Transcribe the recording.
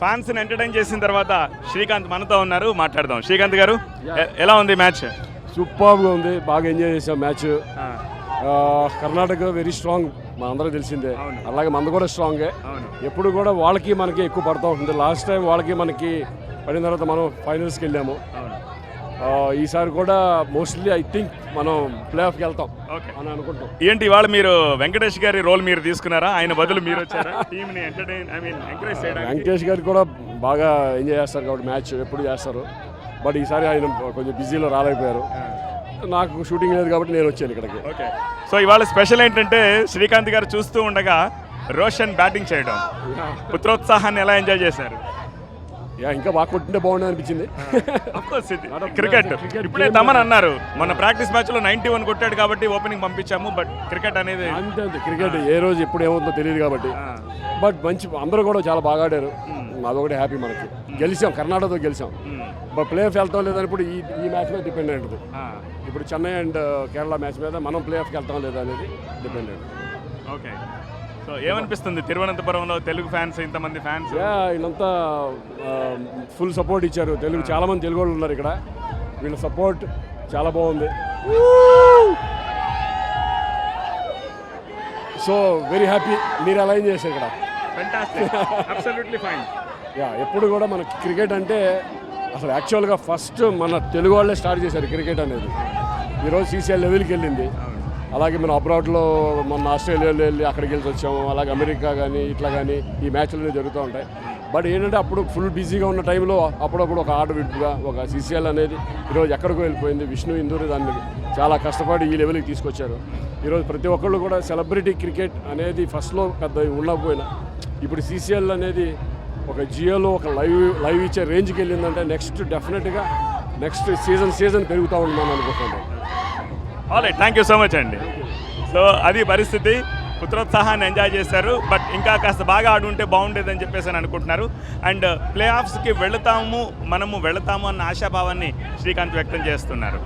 ఫ్యాన్స్ని entertain చేసిన తర్వాత శ్రీకాంత్ మనతో ఉన్నారు, మాట్లాడదాం. శ్రీకాంత్ గారు, ఎలా ఉంది మ్యాచ్? సూపర్గా ఉంది, బాగా ఎంజాయ్ చేసాం మ్యాచ్. కర్ణాటక వెరీ స్ట్రాంగ్, మన అందరికీ తెలిసిందే. అలాగే మనది కూడా స్ట్రాంగే. ఎప్పుడు కూడా వాళ్ళకి మనకి ఎక్కువ పడుతూ ఉంటుంది. లాస్ట్ టైం వాళ్ళకి మనకి పడిన తర్వాత మనం ఫైనల్స్కి వెళ్ళాము. ఈసారి కూడా మోస్ట్లీ ఐ థింక్ మనం ప్లే ఆఫ్కి వెళ్తాం అని అనుకుంటాం. ఏంటి ఇవాళ మీరు వెంకటేష్ గారి రోల్ మీరు తీసుకున్నారా? ఆయన బదులు మీరు వచ్చారా టీంని ఎంటర్టైన్ ఎంకరేజ్ చేయడానికి? వెంకటేష్ గారు కూడా బాగా ఎంజాయ్ చేస్తారు కాబట్టి మ్యాచ్ ఎప్పుడు చేస్తారు. బట్ ఈసారి ఆయన కొంచెం బిజీలో రాలేకపోయారు. నాకు షూటింగ్ లేదు కాబట్టి నేను వచ్చాను ఇక్కడికి. ఓకే, సో ఇవాళ స్పెషల్ ఏంటంటే శ్రీకాంత్ గారు చూస్తూ ఉండగా రోషన్ బ్యాటింగ్ చేయడం, పుత్రోత్సాహాన్ని ఎలా ఎంజాయ్ చేశారు? ఇంకా బాగా కొట్టింటే బాగుండదు అనిపించింది. క్రికెట్ ఇప్పుడే తమన్ అన్నారు, మొన్న ప్రాక్టీస్ మ్యాచ్ లో 91 కొట్టాడు కాబట్టి ఓపెనింగ్ పంపించాము. బట్ క్రికెట్ అనేది అంతే అంతే, క్రికెట్ ఏ రోజు ఎప్పుడు ఏమవుతుందో తెలియదు కాబట్టి. బట్ మంచి అందరూ కూడా చాలా బాగా ఆడారు. అదొకటి హ్యాపీ మనకి. గెలిచాం, కర్ణాటకతో గెలిచాం. బట్ ప్లే ఆఫ్ వెళ్తాం లేదని ఇప్పుడు ఈ మ్యాచ్ మీద డిపెండ్ అయి ఉంటుంది. ఇప్పుడు చెన్నై అండ్ కేరళ మ్యాచ్ మీద మనం ప్లే ఆఫ్కి వెళ్తాం లేదా అనేది డిపెండ్ అయి ఉంటుంది. ఓకే, సో ఏమనిపిస్తుంది తిరువనంతపురంలో తెలుగు ఫ్యాన్స్, ఇంతమంది ఫ్యాన్స్? వీళ్ళంతా ఫుల్ సపోర్ట్ ఇచ్చారు. చాలామంది తెలుగు వాళ్ళు ఉన్నారు ఇక్కడ. వీళ్ళ సపోర్ట్ చాలా బాగుంది. So very happy. మీరు ఎలా ఏం చేశారు ఇక్కడ? ఎప్పుడు కూడా మనకి క్రికెట్ అంటే అసలు యాక్చువల్గా ఫస్ట్ మన తెలుగు వాళ్ళే స్టార్ట్ చేశారు క్రికెట్ అనేది. ఈరోజు సీసీఎల్ లెవెల్కి వెళ్ళింది. అలాగే మనం అబ్రాడ్లో మొన్న ఆస్ట్రేలియాలో వెళ్ళి అక్కడికి వెళ్ళి వచ్చాము. అలాగే అమెరికా కానీ ఇట్లా కానీ ఈ మ్యాచ్లు జరుగుతూ ఉంటాయి. బట్ ఏంటంటే అప్పుడు ఫుల్ బిజీగా ఉన్న టైంలో అప్పుడప్పుడు ఒక ఆట విడుపుగా ఒక సీసీఎల్ అనేది ఈరోజు ఎక్కడికో వెళ్ళిపోయింది. విష్ణు ఇందూరి దాన్ని చాలా కష్టపడి ఈ లెవెల్కి తీసుకొచ్చారు. ఈరోజు ప్రతి ఒక్కళ్ళు కూడా సెలబ్రిటీ క్రికెట్ అనేది ఫస్ట్లో పెద్ద ఉండకపోయినా ఇప్పుడు సీసీఎల్ అనేది ఒక జియోలో ఒక లైవ్ ఇచ్చే రేంజ్కి వెళ్ళిందంటే నెక్స్ట్ డెఫినెట్గా నెక్స్ట్ సీజన్ పెరుగుతూ ఉంటుందని అనుకుంటున్నాను. Alright, thank you so much అండి. సో అది పరిస్థితి, పుత్రోత్సాహాన్ని ఎంజాయ్ చేశారు. బట్ ఇంకా కాస్త బాగా ఆడుంటే బాగుండేదని చెప్పేసి అని అనుకుంటున్నారు. అండ్ ప్లే ఆఫ్స్కి మనము వెళతాము అన్న ఆశాభావాన్ని శ్రీకాంత్ వ్యక్తం చేస్తున్నారు.